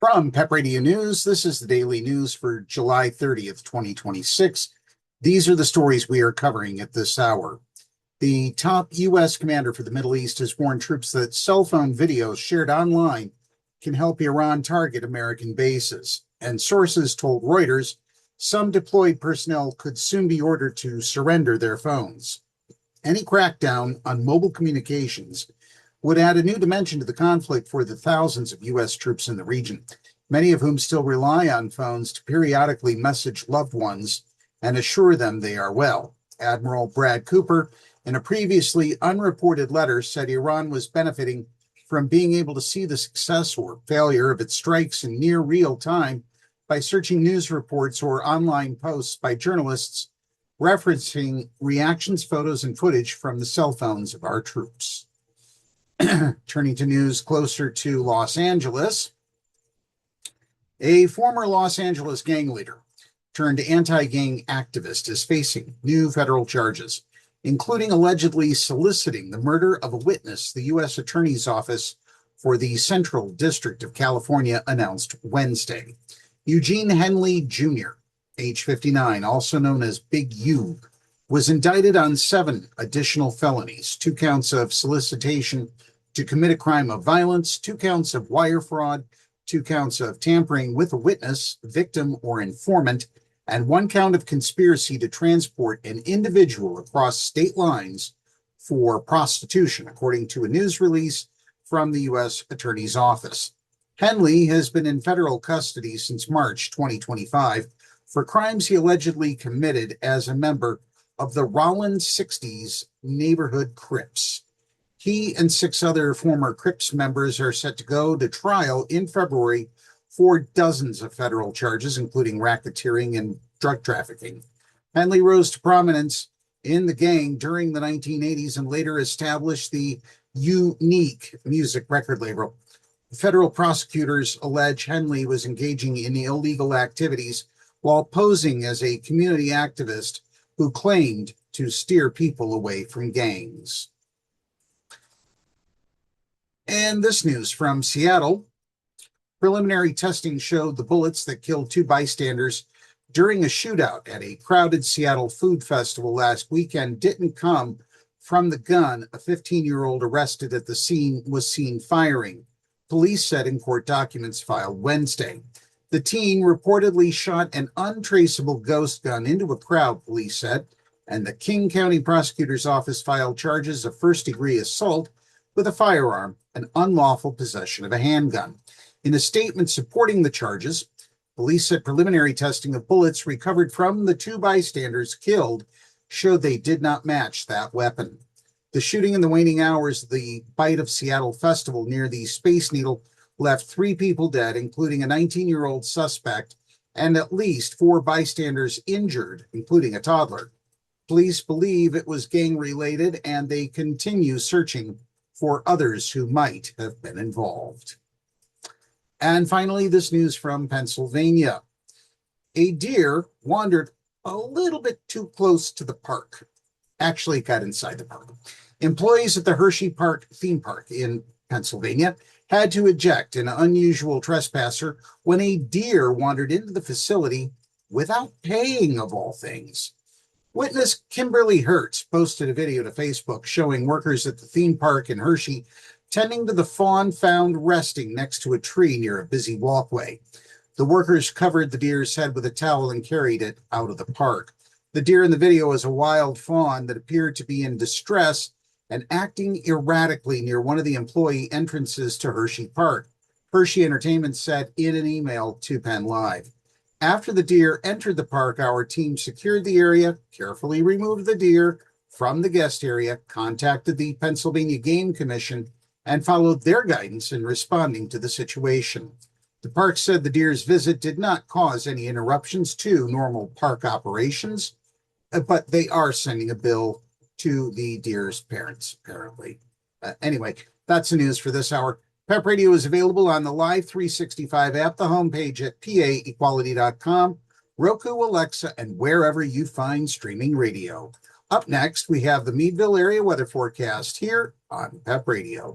From PEP Radio News, this is the daily news for July 30th, 2026. These are the stories we are covering at this hour. The top U.S. commander for the Middle East has warned troops that cell phone videos shared online can help Iran target American bases. And sources told Reuters some deployed personnel could soon be ordered to surrender their phones. Any crackdown on mobile communications would add a new dimension to the conflict for the thousands of U.S. troops in the region, many of whom still rely on phones to periodically message loved ones and assure them they are well. Admiral Brad Cooper, in a previously unreported letter, said Iran was benefiting from being able to see the success or failure of its strikes in near real time by searching news reports or online posts by journalists referencing reactions, photos, and footage from the cell phones of our troops. Turning to news closer to Los Angeles, a former Los Angeles gang leader turned anti-gang activist is facing new federal charges, including allegedly soliciting the murder of a witness, the U.S. Attorney's Office for the Central District of California announced Wednesday. Eugene Henley Jr., age 59, also known as Big U, was indicted on 7 additional felonies, 2 counts of solicitation to commit a crime of violence, 2 counts of wire fraud, 2 counts of tampering with a witness, victim, or informant, and 1 count of conspiracy to transport an individual across state lines for prostitution, according to a news release from the U.S. Attorney's Office. Henley has been in federal custody since March 2025 for crimes he allegedly committed as a member of the Rollins 60s neighborhood Crips. He and 6 other former Crips members are set to go to trial in February for dozens of federal charges, including racketeering and drug trafficking. Henley rose to prominence in the gang during the 1980s and later established the Unique music record label. Federal prosecutors allege Henley was engaging in illegal activities while posing as a community activist who claimed to steer people away from gangs. And this news from Seattle. Preliminary testing showed the bullets that killed 2 bystanders during a shootout at a crowded Seattle food festival last weekend didn't come from the gun a 15-year-old arrested at the scene was seen firing, police said in court documents filed Wednesday. The teen reportedly shot an untraceable ghost gun into a crowd, police said, and the King County Prosecutor's Office filed charges of first-degree assault with a firearm and unlawful possession of a handgun. In a statement supporting the charges, police said preliminary testing of bullets recovered from the 2 bystanders killed showed they did not match that weapon. The shooting in the waning hours of the Bite of Seattle festival near the Space Needle left 3 people dead, including a 19-year-old suspect, and at least 4 bystanders injured, including a toddler. Police believe it was gang-related, and they continue searching for others who might have been involved. And finally, this news from Pennsylvania. A deer wandered a little bit too close to the park. Actually, it got inside the park. Employees at the Hersheypark theme park in Pennsylvania had to eject an unusual trespasser when a deer wandered into the facility without paying, of all things. Witness Kimberly Hertz posted a video to Facebook showing workers at the theme park in Hershey tending to the fawn found resting next to a tree near a busy walkway. The workers covered the deer's head with a towel and carried it out of the park. The deer in the video is a wild fawn that appeared to be in distress and acting erratically near one of the employee entrances to Hershey Park, Hershey Entertainment said in an email to Penn Live. After the deer entered the park, our team secured the area, carefully removed the deer from the guest area, contacted the Pennsylvania Game Commission, and followed their guidance in responding to the situation. The park said the deer's visit did not cause any interruptions to normal park operations, but they are sending a bill to the deer's parents, apparently. Anyway, that's the news for this hour. PEP Radio is available on the Live 365 app, the homepage at paequality.com, Roku, Alexa, and wherever you find streaming radio. Up next, we have the Meadville area weather forecast here on PEP Radio.